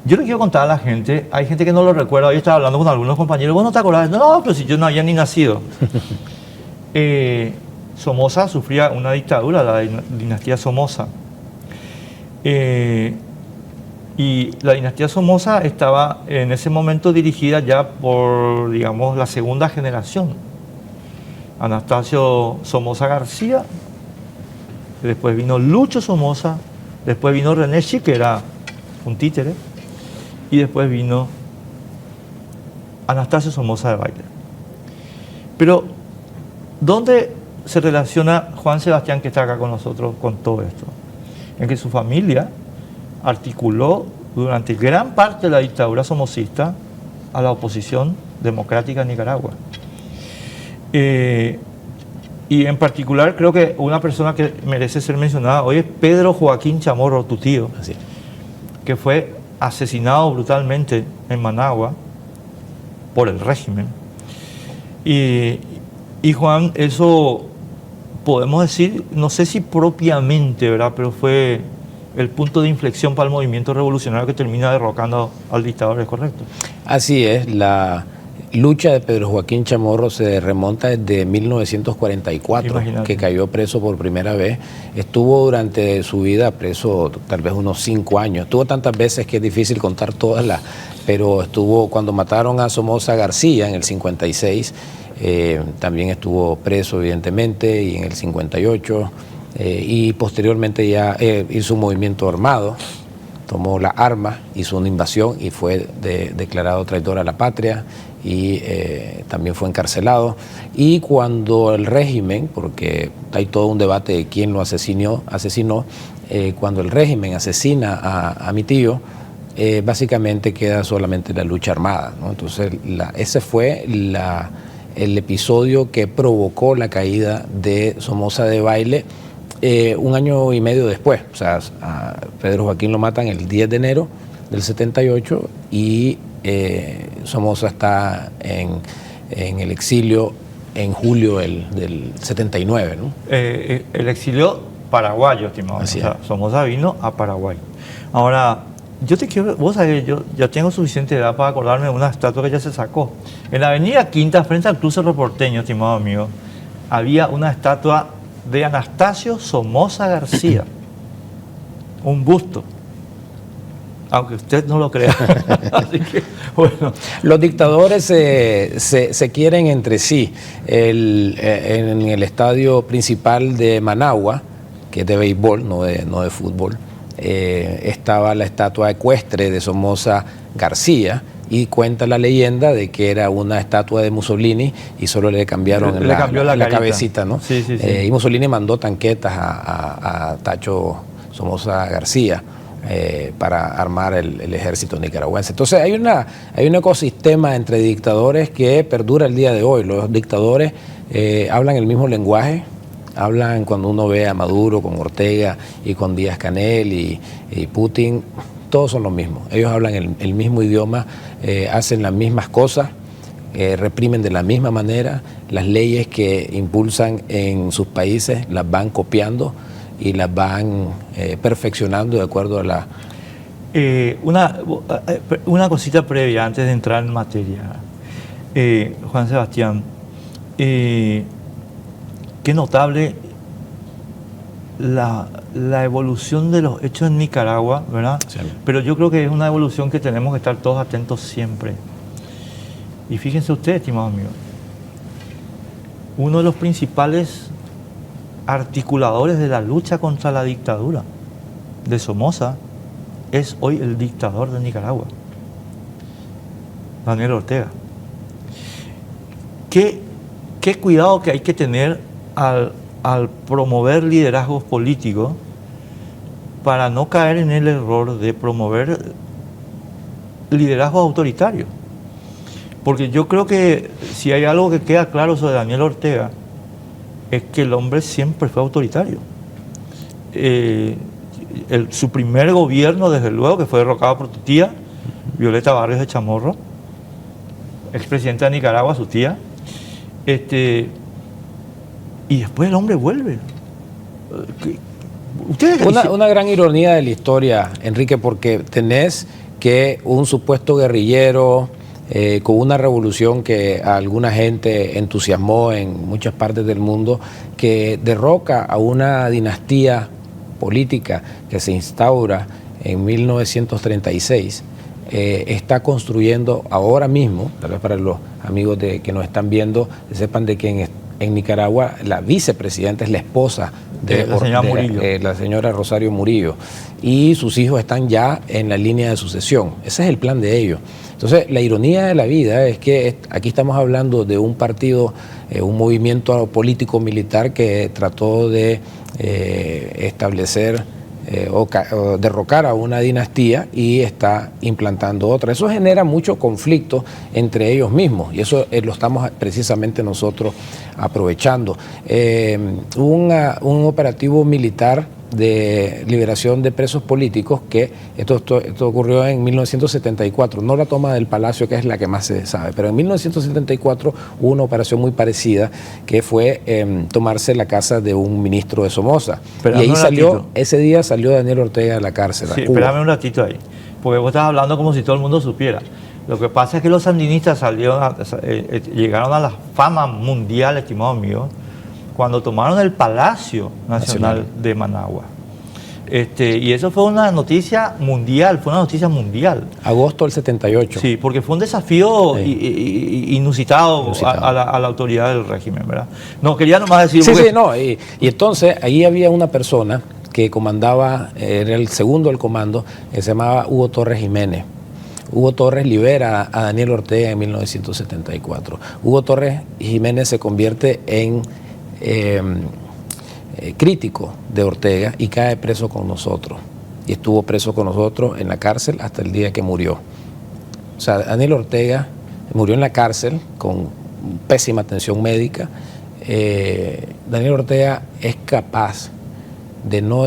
Yo le quiero contar a la gente, hay gente que no lo recuerda, hoy estaba hablando con algunos compañeros, ¿vos no te acordás? No, pero si yo no había ni nacido. Somoza sufría una dictadura, la dinastía Somoza. Y la dinastía Somoza estaba en ese momento dirigida ya por, digamos, la segunda generación. Anastasio Somoza García, después vino Lucho Somoza, después vino René Schick, que era un títere, y después vino Anastasio Somoza de Baile. Pero, ¿dónde se relaciona Juan Sebastián, que está acá con nosotros, con todo esto? En que su familia articuló durante gran parte de la dictadura somocista a la oposición democrática en Nicaragua. Y en particular creo que una persona que merece ser mencionada hoy es Pedro Joaquín Chamorro, tu tío, Así. que fue asesinado brutalmente en Managua por el régimen. Y Juan, eso podemos decir, no sé si propiamente, ¿verdad?, pero fue el punto de inflexión para el movimiento revolucionario que termina derrocando al dictador, ¿es correcto? Así es, la lucha de Pedro Joaquín Chamorro se remonta desde 1944, Imagínate. que cayó preso por primera vez. Estuvo durante su vida preso tal vez unos 5 años. Estuvo tantas veces que es difícil contar todas las, pero estuvo cuando mataron a Somoza García en el 56, también estuvo preso evidentemente, y en el 58, y posteriormente ya hizo un movimiento armado, tomó la arma, hizo una invasión y fue declarado traidor a la patria, y también fue encarcelado. Y cuando el régimen, porque hay todo un debate de quién lo asesinó, cuando el régimen asesina a mi tío, básicamente queda solamente la lucha armada, ¿no? Entonces ese fue el episodio que provocó la caída de Somoza de Baile 1 año y medio después. O sea, a Pedro Joaquín lo matan el 10 de enero del 78 y Somoza está en el exilio en julio del 79, ¿no? El exilio paraguayo, estimado. Así o sea, Somoza vino a Paraguay. Ahora, yo te quiero, vos sabés, yo ya tengo suficiente edad para acordarme de una estatua que ya se sacó. En la avenida Quinta, frente al Club Cerro Porteño, estimado amigo, había una estatua de Anastasio Somoza García, un busto, aunque usted no lo crea. Así que, bueno. Los dictadores se quieren entre sí. En el estadio principal de Managua, que es de béisbol, no de fútbol, estaba la estatua ecuestre de Somoza García, y cuenta la leyenda de que era una estatua de Mussolini y solo le cambiaron la cabecita, ¿no? Sí, sí, sí. Y Mussolini mandó tanquetas a Tacho Somoza García para armar el ejército nicaragüense. Entonces hay un ecosistema entre dictadores que perdura el día de hoy. Los dictadores hablan el mismo lenguaje. Hablan, cuando uno ve a Maduro con Ortega y con Díaz-Canel y Putin, todos son los mismos. Ellos hablan el mismo idioma, hacen las mismas cosas, reprimen de la misma manera. Las leyes que impulsan en sus países las van copiando y las van perfeccionando de acuerdo a la... Una cosita previa antes de entrar en materia. Juan Sebastián, qué notable la evolución de los hechos en Nicaragua, ¿verdad? Sí. Pero yo creo que es una evolución que tenemos que estar todos atentos siempre. Y fíjense ustedes, estimados amigos, uno de los principales articuladores de la lucha contra la dictadura de Somoza es hoy el dictador de Nicaragua, Daniel Ortega. Qué cuidado que hay que tener al promover liderazgos políticos para no caer en el error de promover liderazgos autoritarios. Porque yo creo que si hay algo que queda claro sobre Daniel Ortega es que el hombre siempre fue autoritario. Su primer gobierno, desde luego, que fue derrocado por tu tía, Violeta Barrios de Chamorro, expresidenta de Nicaragua, su tía, y después el hombre vuelve. Una gran ironía de la historia, Enrique, porque tenés que un supuesto guerrillero con una revolución que a alguna gente entusiasmó en muchas partes del mundo, que derroca a una dinastía política que se instaura en 1936, está construyendo ahora mismo, tal vez para los amigos que nos están viendo, sepan de que en Nicaragua la vicepresidenta es la esposa de la señora Rosario Murillo, y sus hijos están ya en la línea de sucesión. Ese es el plan de ellos. Entonces, la ironía de la vida es que aquí estamos hablando de un partido, un movimiento político-militar que trató de establecer o derrocar a una dinastía y está implantando otra. Eso genera mucho conflicto entre ellos mismos, y eso lo estamos precisamente nosotros aprovechando. Un operativo militar de liberación de presos políticos, que esto ocurrió en 1974, no la toma del Palacio, que es la que más se sabe, pero en 1974 hubo una operación muy parecida, que fue tomarse la casa de un ministro de Somoza. Pero y ahí salió, ese día salió Daniel Ortega de la cárcel. Sí, espérame un ratito ahí, porque vos estás hablando como si todo el mundo supiera. Lo que pasa es que los sandinistas llegaron a la fama mundial, estimado mío, cuando tomaron el Palacio Nacional de Managua. Y eso fue una noticia mundial, Agosto del 78. Sí, porque fue un desafío inusitado a la autoridad del régimen, ¿verdad? No, quería nomás decir... Sí, no, y entonces ahí había una persona que comandaba, era el segundo del comando, que se llamaba Hugo Torres Jiménez. Hugo Torres libera a Daniel Ortega en 1974. Hugo Torres Jiménez se convierte en crítico de Ortega y cae preso con nosotros. Y estuvo preso con nosotros en la cárcel hasta el día que murió. O sea, Daniel Ortega murió en la cárcel con pésima atención médica. Daniel Ortega es capaz de no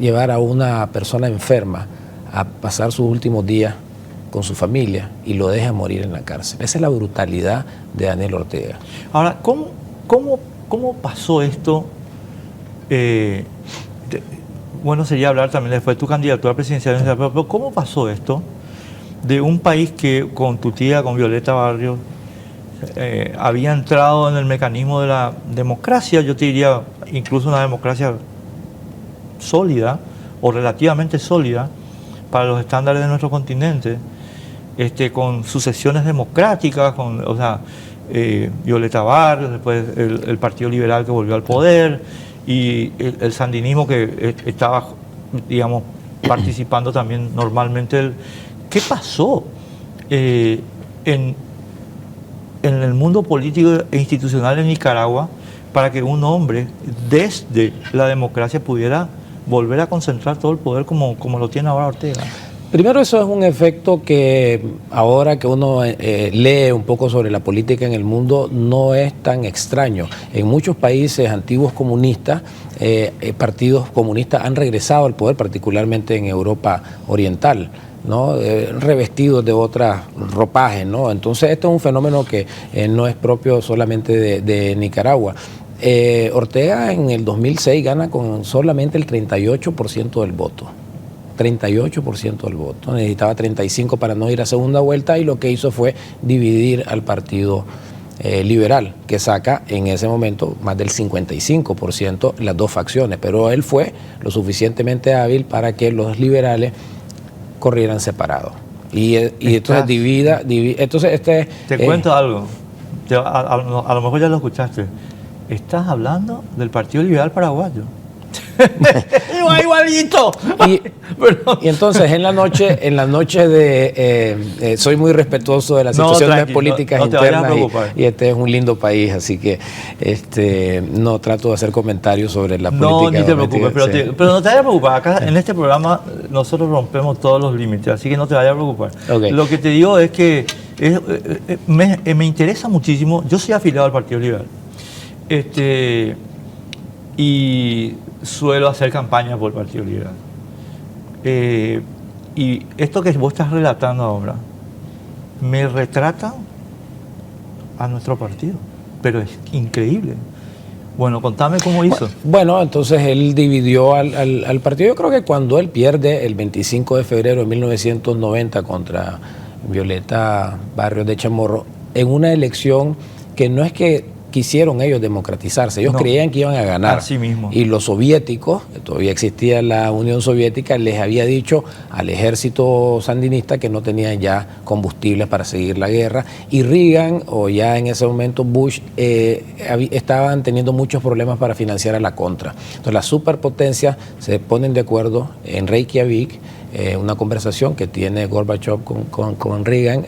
llevar a una persona enferma a pasar sus últimos días con su familia y lo deja morir en la cárcel. Esa es la brutalidad de Daniel Ortega. Ahora, ¿cómo pasó esto? Bueno, sería hablar también después de tu candidatura presidencial, pero ¿cómo pasó esto de un país que con tu tía, con Violeta Barrios, había entrado en el mecanismo de la democracia, yo te diría incluso una democracia sólida o relativamente sólida para los estándares de nuestro continente, con sucesiones democráticas, Violeta Barrios, después el Partido Liberal que volvió al poder y el sandinismo que estaba, digamos, participando también normalmente. ¿Qué pasó en el mundo político e institucional en Nicaragua para que un hombre desde la democracia pudiera volver a concentrar todo el poder como lo tiene ahora Ortega? Primero, eso es un efecto que ahora que uno lee un poco sobre la política en el mundo no es tan extraño. En muchos países antiguos comunistas, partidos comunistas han regresado al poder, particularmente en Europa Oriental, ¿no? Revestidos de otros ropajes, ¿no? Entonces, esto es un fenómeno que no es propio solamente de Nicaragua. Ortega en el 2006 gana con solamente el 38% del voto. 38% del voto. Necesitaba 35 para no ir a segunda vuelta, y lo que hizo fue dividir al Partido Liberal, que saca en ese momento más del 55% las dos facciones, pero él fue lo suficientemente hábil para que los liberales corrieran separados. Y entonces entonces Te cuento algo, a lo mejor ya lo escuchaste. Estás hablando del Partido Liberal Paraguayo. Igualito. Y entonces en la noche de soy muy respetuoso de las situaciones políticas internas, y este es un lindo país, así que no trato de hacer comentarios sobre la política. No, ni te preocupes, pero no te vayas a preocupar. Acá en este programa nosotros rompemos todos los límites, así que no te vayas a preocupar. Okay. Lo que te digo es que me interesa muchísimo. Yo soy afiliado al Partido Liberal. Y suelo hacer campaña por el Partido Liberal. Y esto que vos estás relatando ahora me retrata a nuestro partido, pero es increíble. Bueno, contame cómo hizo. Bueno, entonces él dividió al partido. Yo creo que cuando él pierde el 25 de febrero de 1990 contra Violeta Barrios de Chamorro, en una elección que no es que quisieron ellos democratizarse, ellos creían que iban a ganar. Así mismo. Y los soviéticos, todavía existía la Unión Soviética, les había dicho al ejército sandinista que no tenían ya combustibles para seguir la guerra. Y Reagan, o ya en ese momento Bush, estaban teniendo muchos problemas para financiar a la contra. Entonces las superpotencias se ponen de acuerdo en Reykjavik, una conversación que tiene Gorbachev con Reagan,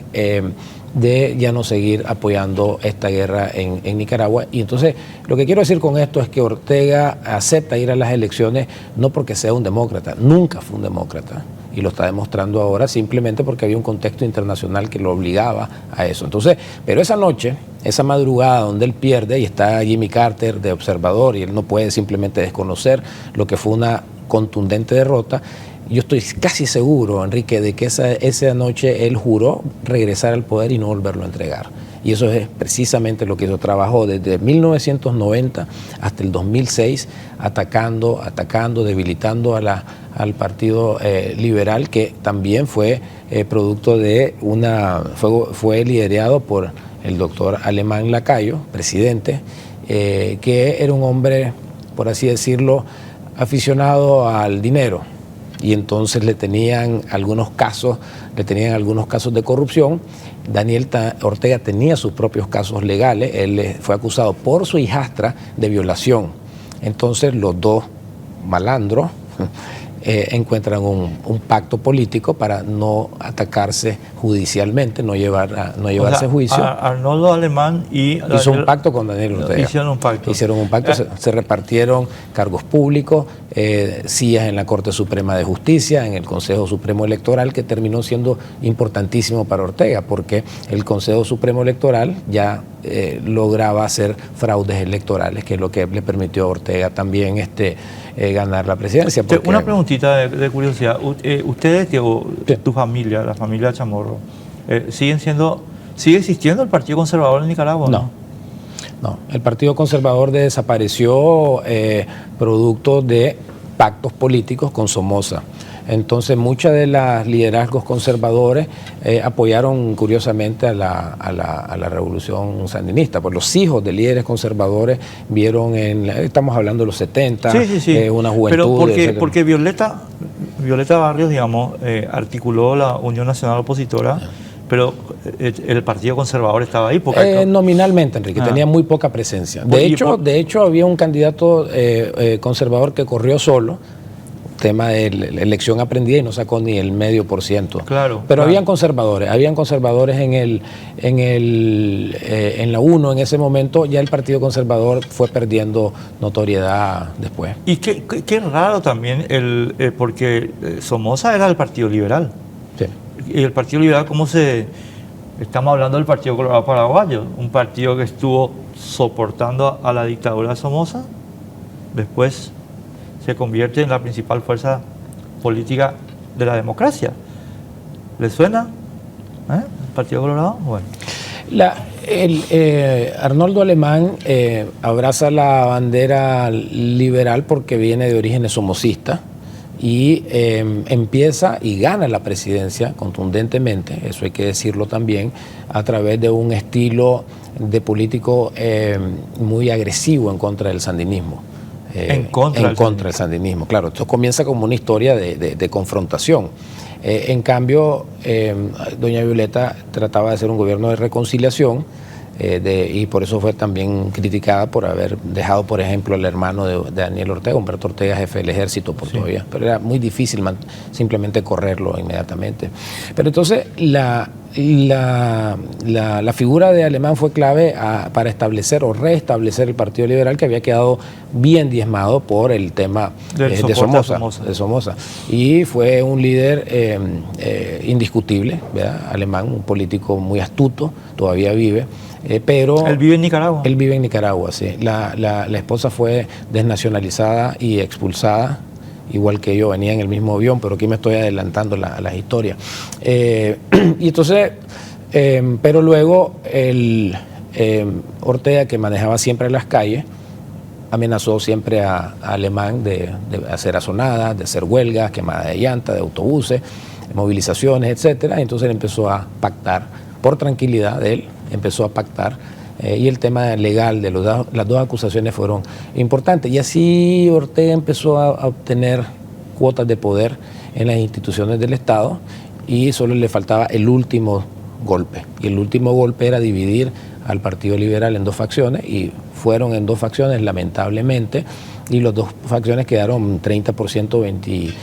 de ya no seguir apoyando esta guerra en Nicaragua. Y entonces lo que quiero decir con esto es que Ortega acepta ir a las elecciones no porque sea un demócrata, nunca fue un demócrata, y lo está demostrando ahora simplemente porque había un contexto internacional que lo obligaba a eso. Entonces, pero esa noche, esa madrugada donde él pierde y está Jimmy Carter de observador y él no puede simplemente desconocer lo que fue una contundente derrota, yo estoy casi seguro, Enrique, de que esa noche él juró regresar al poder y no volverlo a entregar. Y eso es precisamente lo que hizo. Trabajó desde 1990 hasta el 2006 atacando, debilitando al Partido Liberal, que también fue producto de fue liderado por el doctor Alemán Lacayo, presidente, que era un hombre, por así decirlo, aficionado al dinero. Y entonces le tenían algunos casos de corrupción. Daniel Ortega tenía sus propios casos legales. Él fue acusado por su hijastra de violación. Entonces los dos malandros encuentran un pacto político para no atacarse judicialmente, no llevarse a juicio. Arnoldo Alemán hizo un pacto con Daniel Ortega. Hicieron un pacto. Se repartieron cargos públicos, sillas en la Corte Suprema de Justicia, en el Consejo Supremo Electoral, que terminó siendo importantísimo para Ortega, porque el Consejo Supremo Electoral ya lograba hacer fraudes electorales, que es lo que le permitió a Ortega también ganar la presidencia. Una preguntita de curiosidad. Ustedes, tu familia, la familia Chamorro, ¿sigue existiendo el Partido Conservador en Nicaragua? No, el Partido Conservador desapareció producto de pactos políticos con Somoza. Entonces, muchos de los liderazgos conservadores apoyaron curiosamente a la revolución sandinista. Pues los hijos de líderes conservadores vieron estamos hablando de los 70, una juventud. Pero porque Violeta Barrios, digamos, articuló la Unión Nacional Opositora, pero el Partido Conservador estaba ahí. Nominalmente, Enrique, tenía muy poca presencia. De hecho, había un candidato conservador que corrió solo, tema de la elección aprendida, y no sacó ni el 0,5%. Claro. Pero habían conservadores en la UNO en ese momento. Ya el Partido Conservador fue perdiendo notoriedad después. Y qué raro también, porque Somoza era del Partido Liberal. Sí. Y el Partido Liberal, estamos hablando del Partido Colorado Paraguayo, un partido que estuvo soportando a la dictadura de Somoza, después se convierte en la principal fuerza política de la democracia. ¿Le suena? ¿El Partido Colorado? Bueno. Arnoldo Alemán abraza la bandera liberal porque viene de orígenes somocistas y empieza y gana la presidencia contundentemente, eso hay que decirlo también, a través de un estilo de político muy agresivo en contra del sandinismo. En contra del sandinismo, claro. Esto comienza como una historia de confrontación. En cambio, doña Violeta trataba de hacer un gobierno de reconciliación, y por eso fue también criticada por haber dejado, por ejemplo, al hermano de Daniel Ortega, Humberto Ortega, jefe del ejército, todavía. Pero era muy difícil simplemente correrlo inmediatamente. Pero entonces la figura de Alemán fue clave para establecer o restablecer el Partido Liberal, que había quedado bien diezmado por el tema de Somoza. Y fue un líder indiscutible, ¿verdad? Alemán, un político muy astuto, todavía vive. Pero ¿Él vive en Nicaragua? Él vive en Nicaragua, sí. La esposa fue desnacionalizada y expulsada, igual que yo, venía en el mismo avión, pero aquí me estoy adelantando a las historias. Y entonces, pero luego Ortega, que manejaba siempre las calles, amenazó siempre a Alemán de hacer azonadas, de hacer huelgas, quemadas de llantas, de autobuses, movilizaciones, etcétera. Entonces él empezó a pactar, por tranquilidad de él, empezó a pactar y el tema legal de las dos acusaciones fueron importantes. Y así Ortega empezó a obtener cuotas de poder en las instituciones del Estado y solo le faltaba el último golpe. Y el último golpe era dividir al Partido Liberal en dos facciones y fueron en dos facciones, lamentablemente, y las dos facciones quedaron 30%, 25%.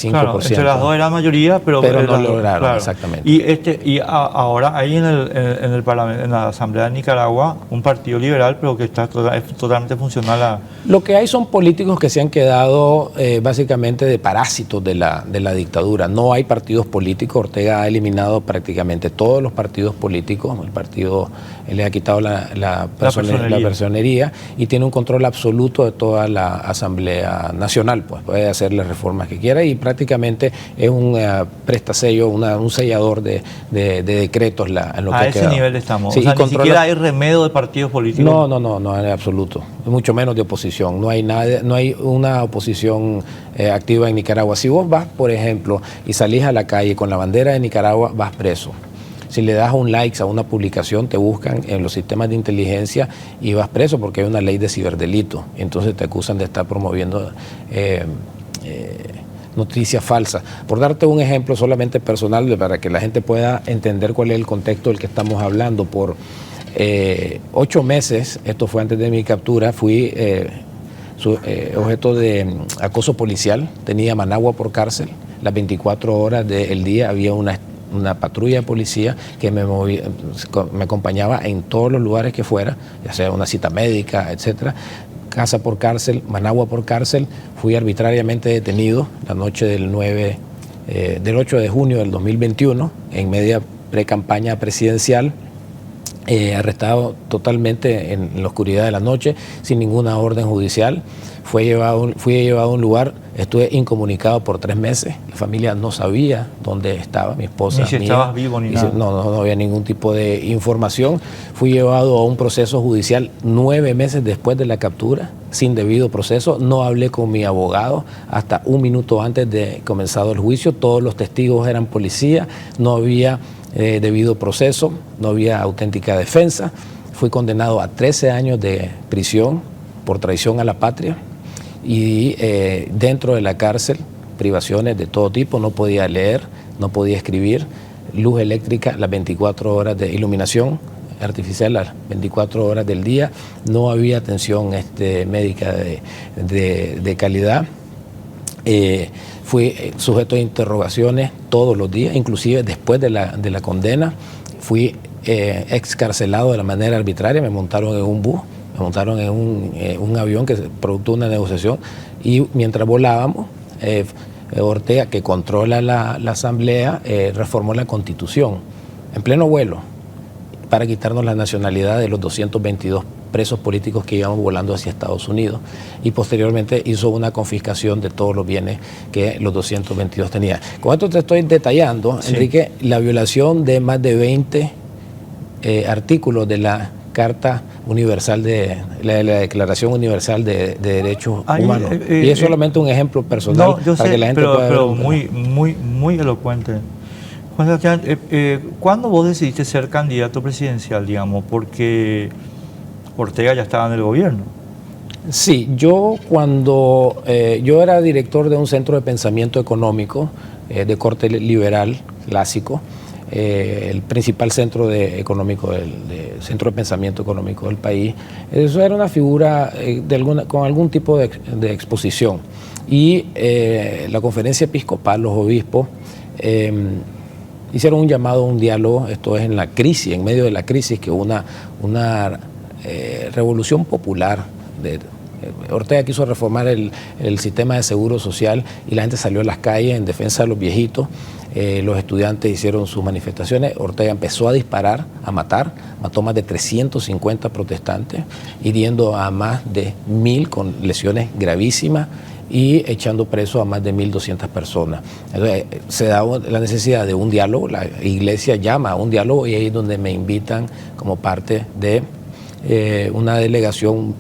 Claro, entre las dos era mayoría, pero no lo lograron, claro. Exactamente. Y ahora hay en el Parlamento, en la Asamblea de Nicaragua, un partido liberal, pero que es totalmente funcional a... Lo que hay son políticos que se han quedado básicamente de parásitos de la dictadura. No hay partidos políticos. Ortega ha eliminado prácticamente todos los partidos políticos. El partido le ha quitado la personería y tiene un control absoluto de toda la Asamblea Nacional. Pues puede hacer las reformas que quiera y prácticamente es un prestasello, un sellador de decretos en lo que ha quedado. A ese nivel estamos. Sí, o sea, ni siquiera hay remedio de partidos políticos. No, en absoluto. Mucho menos de oposición. No hay una oposición activa en Nicaragua. Si vos vas, por ejemplo, y salís a la calle con la bandera de Nicaragua, vas preso. Si le das un like a una publicación, te buscan en los sistemas de inteligencia y vas preso porque hay una ley de ciberdelito. Entonces te acusan de estar promoviendo noticias falsas. Por darte un ejemplo solamente personal para que la gente pueda entender cuál es el contexto del que estamos hablando, por 8 meses, esto fue antes de mi captura, fui objeto de acoso policial, tenía Managua por cárcel, las 24 horas del día había una patrulla de policía que me acompañaba en todos los lugares que fuera, ya sea una cita médica, etcétera. Casa por cárcel, Managua por cárcel. Fui arbitrariamente detenido la noche del 8 de junio del 2021 en media pre-campaña presidencial, arrestado totalmente en la oscuridad de la noche, sin ninguna orden judicial. Fui llevado a un lugar, estuve incomunicado por 3 meses. La familia no sabía dónde estaba mi esposa. Ni si estabas vivo ni nada. No había ningún tipo de información. Fui llevado a un proceso judicial 9 meses después de la captura, sin debido proceso. No hablé con mi abogado hasta 1 minuto antes de comenzado el juicio. Todos los testigos eran policía, no había debido proceso, no había auténtica defensa. Fui condenado a 13 años de prisión por traición a la patria. Y dentro de la cárcel, privaciones de todo tipo, no podía leer, no podía escribir, luz eléctrica las 24 horas de iluminación artificial las 24 horas del día, no había atención médica de calidad. Fui sujeto de interrogaciones todos los días, inclusive después de la condena, fui excarcelado de la manera arbitraria, me montaron en un bus. Me montaron en un avión que producto de una negociación y mientras volábamos, Ortega, que controla la asamblea, reformó la Constitución en pleno vuelo para quitarnos la nacionalidad de los 222 presos políticos que íbamos volando hacia Estados Unidos y posteriormente hizo una confiscación de todos los bienes que los 222 tenían. Con esto te estoy detallando, sí, Enrique, la violación de más de 20 artículos de la Carta Universal de la Declaración Universal de Derechos Humanos. Y es solamente un ejemplo personal para que la gente pueda ver. Pero muy elocuente. Juan Sebastián, ¿cuándo vos decidiste ser candidato presidencial, digamos? Porque Ortega ya estaba en el gobierno. Sí, yo cuando yo era director de un centro de pensamiento económico de corte liberal clásico, el principal centro centro de pensamiento económico del país. Eso era una figura con algún tipo de exposición. Y la conferencia episcopal, los obispos, hicieron un llamado a un diálogo, esto es en la crisis, en medio de la crisis, que hubo una revolución popular. Ortega quiso reformar el sistema de seguro social y la gente salió a las calles en defensa de los viejitos. Los estudiantes hicieron sus manifestaciones. Ortega empezó a disparar, a matar, mató más de 350 protestantes, hiriendo a más de 1.000 con lesiones gravísimas y echando preso a más de 1.200 personas. Entonces, se da la necesidad de un diálogo, la iglesia llama a un diálogo y ahí es donde me invitan como parte de una delegación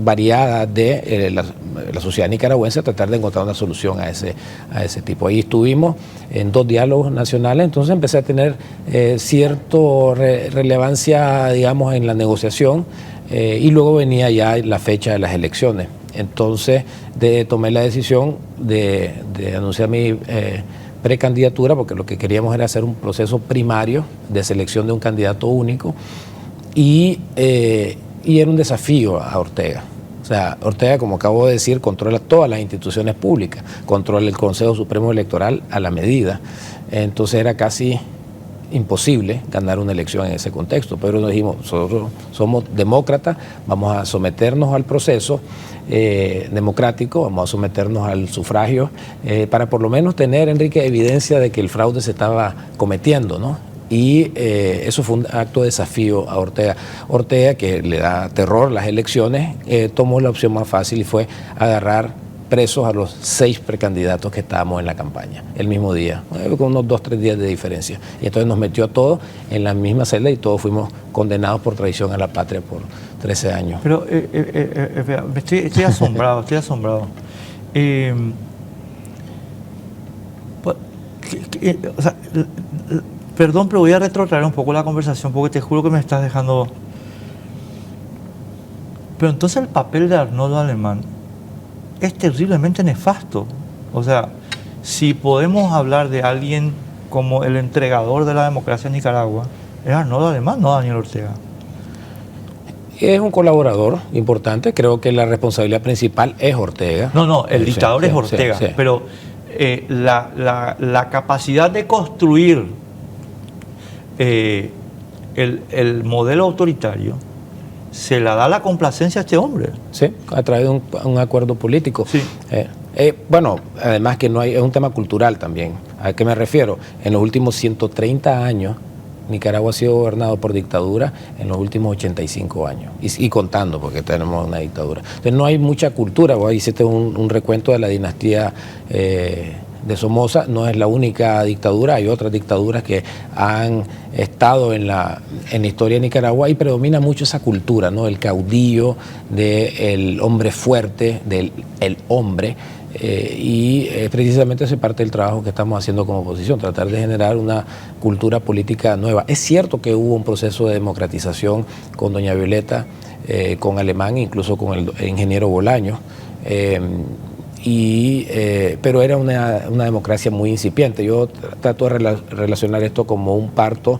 variada de la sociedad nicaragüense a tratar de encontrar una solución a ese tipo. Ahí estuvimos en 2 diálogos nacionales, entonces empecé a tener cierta relevancia, digamos, en la negociación, y luego venía ya la fecha de las elecciones. Entonces tomé la decisión de anunciar mi precandidatura, porque lo que queríamos era hacer un proceso primario de selección de un candidato único, y era un desafío a Ortega. O sea, Ortega, como acabo de decir, controla todas las instituciones públicas, controla el Consejo Supremo Electoral a la medida. Entonces era casi imposible ganar una elección en ese contexto, pero nos dijimos, nosotros somos demócratas, vamos a someternos al proceso democrático, vamos a someternos al sufragio, para por lo menos tener, Enrique, evidencia de que el fraude se estaba cometiendo, ¿no? Y eso fue un acto de desafío a Ortega. Ortega, que le da terror las elecciones, tomó la opción más fácil y fue agarrar presos a los 6 precandidatos que estábamos en la campaña, el mismo día, con unos 2-3 días de diferencia. Y entonces nos metió a todos en la misma celda y todos fuimos condenados por traición a la patria por 13 años. Pero estoy asombrado, estoy asombrado. O sea, perdón, pero voy a retrotraer un poco la conversación porque te juro que me estás dejando... Pero entonces el papel de Arnoldo Alemán es terriblemente nefasto. O sea, si podemos hablar de alguien como el entregador de la democracia en Nicaragua, es Arnoldo Alemán, no Daniel Ortega. Es un colaborador importante, creo que la responsabilidad principal es Ortega. No, el dictador es Ortega, sí. Pero la capacidad de construir el modelo autoritario se la da la complacencia a este hombre. Sí, a través de un acuerdo político. Sí. Bueno, además que no hay, es un tema cultural también. ¿A qué me refiero? En los últimos 130 años, Nicaragua ha sido gobernado por dictadura en los últimos 85 años. Y contando, porque tenemos una dictadura. Entonces no hay mucha cultura. Vos hiciste un recuento de la dinastía de Somoza. No es la única dictadura, hay otras dictaduras que han estado en la historia de Nicaragua y predomina mucho esa cultura, ¿no? El caudillo, del hombre fuerte, del hombre. Y precisamente esa es parte del trabajo que estamos haciendo como oposición, tratar de generar una cultura política nueva. Es cierto que hubo un proceso de democratización con doña Violeta, con Alemán, incluso con el ingeniero Bolaños, pero era una democracia muy incipiente. Yo trato de relacionar esto como un parto,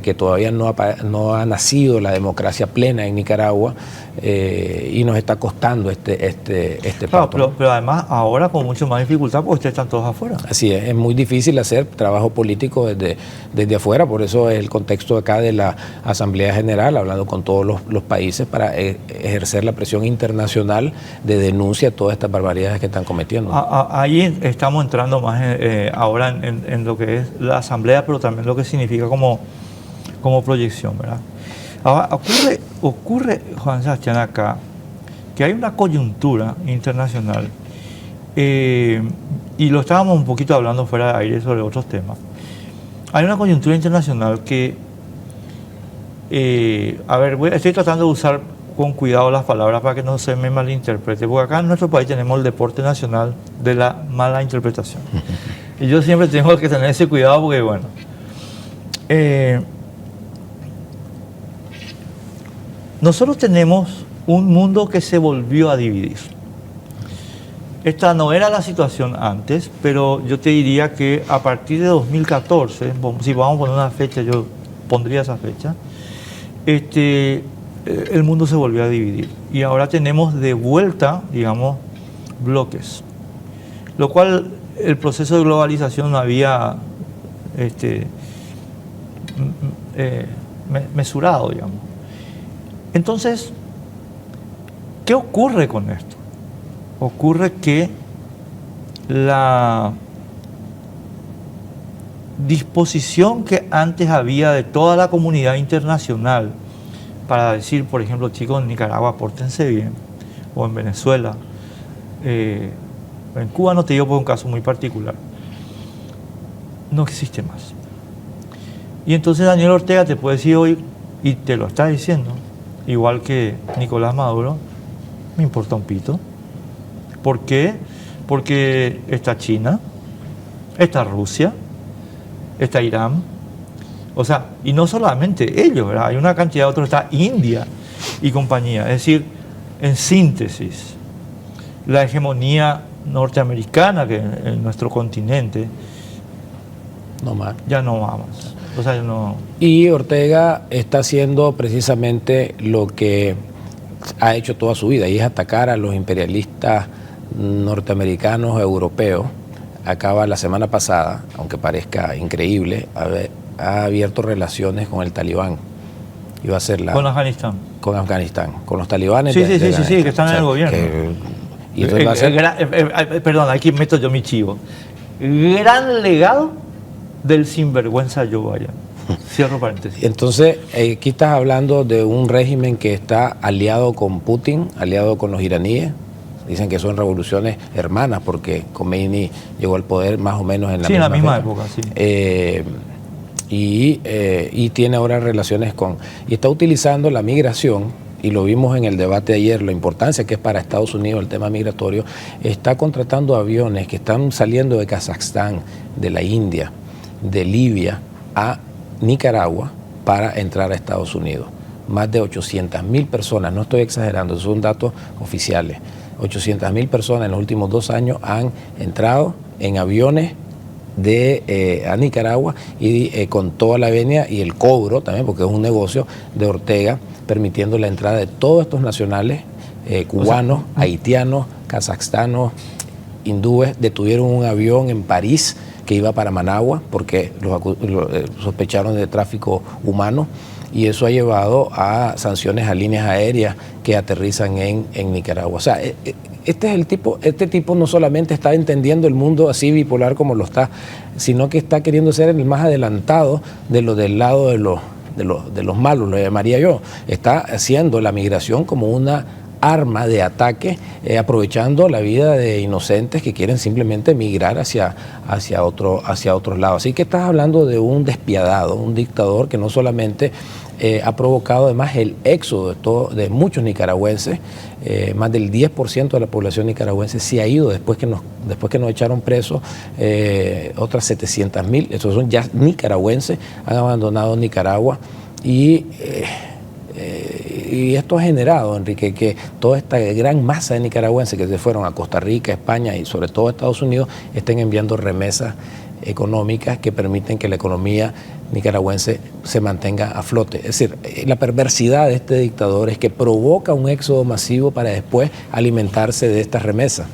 que todavía no ha nacido la democracia plena en Nicaragua, y nos está costando este parto. Claro, pero además ahora con mucho más dificultad porque ustedes están todos afuera. Así es muy difícil hacer trabajo político desde afuera, por eso es el contexto acá de la Asamblea General, hablando con todos los países para ejercer la presión internacional de denuncia a todas estas barbaridades que están cometiendo. Ahí estamos entrando más ahora en lo que es la Asamblea, pero también lo que significa como proyección, ¿verdad? Ahora, ocurre, Juan Sebastián, acá, que hay una coyuntura internacional, y lo estábamos un poquito hablando fuera de aire sobre otros temas. Hay una coyuntura internacional que, estoy tratando de usar con cuidado las palabras para que no se me malinterprete, porque acá en nuestro país tenemos el deporte nacional de la mala interpretación. Y yo siempre tengo que tener ese cuidado porque, bueno, nosotros tenemos un mundo que se volvió a dividir. Esta no era la situación antes, pero yo te diría que a partir de 2014, si vamos a poner una fecha, yo pondría esa fecha, el mundo se volvió a dividir. Y ahora tenemos de vuelta, digamos, bloques. Lo cual el proceso de globalización no había mesurado, digamos. Entonces, ¿qué ocurre con esto? Ocurre que la disposición que antes había de toda la comunidad internacional para decir, por ejemplo, chicos, en Nicaragua, pórtense bien, o en Venezuela, en Cuba no te digo por un caso muy particular, no existe más. Y entonces Daniel Ortega te puede decir hoy, y te lo está diciendo, igual que Nicolás Maduro, me importa un pito. ¿Por qué? Porque está China, está Rusia, está Irán. O sea, y no solamente ellos, ¿verdad? Hay una cantidad de otros, está India y compañía. Es decir, en síntesis, la hegemonía norteamericana que en nuestro continente No más. ya no va más. O sea, no. Y Ortega está haciendo precisamente lo que ha hecho toda su vida, y es atacar a los imperialistas norteamericanos, europeos. Acaba la semana pasada, aunque parezca increíble, ha abierto relaciones con el Talibán. Iba a ser Con Afganistán. con Afganistán, con los talibanes. Sí, que están en el gobierno. Y entonces va a ser, perdón, aquí meto yo mi chivo. Gran legado del sinvergüenza Joe Biden. Cierro paréntesis. entonces, aquí estás hablando de un régimen que está aliado con Putin, aliado con los iraníes. Dicen que son revoluciones hermanas porque Khomeini llegó al poder más o menos en la misma época. Sí. Y tiene ahora relaciones con... Y está utilizando la migración, y lo vimos en el debate de ayer, la importancia que es para Estados Unidos el tema migratorio. Está contratando aviones que están saliendo de Kazajstán, de la India, de Libia a Nicaragua para entrar a Estados Unidos. Más de 800.000 personas, no estoy exagerando, son datos oficiales. 800.000 personas en los últimos 2 años han entrado en aviones a Nicaragua y con toda la venia y el cobro también, porque es un negocio de Ortega, permitiendo la entrada de todos estos nacionales cubanos, haitianos, kazajstanos, hindúes. Detuvieron un avión en París que iba para Managua porque sospecharon de tráfico humano, y eso ha llevado a sanciones a líneas aéreas que aterrizan en Nicaragua. O sea, este tipo no solamente está entendiendo el mundo así bipolar como lo está, sino que está queriendo ser el más adelantado del lado de los malos, lo llamaría yo. Está haciendo la migración como una arma de ataque, aprovechando la vida de inocentes que quieren simplemente migrar hacia otros lados. Así que estás hablando de un despiadado, un dictador que no solamente ha provocado además el éxodo de muchos nicaragüenses. Más del 10% de la población nicaragüense se ha ido después que nos echaron presos. Otras 700.000, estos son ya nicaragüenses, han abandonado Nicaragua, y esto ha generado, Enrique, que toda esta gran masa de nicaragüenses que se fueron a Costa Rica, España y sobre todo a Estados Unidos estén enviando remesas económicas que permiten que la economía nicaragüense se mantenga a flote. Es decir, la perversidad de este dictador es que provoca un éxodo masivo para después alimentarse de estas remesas.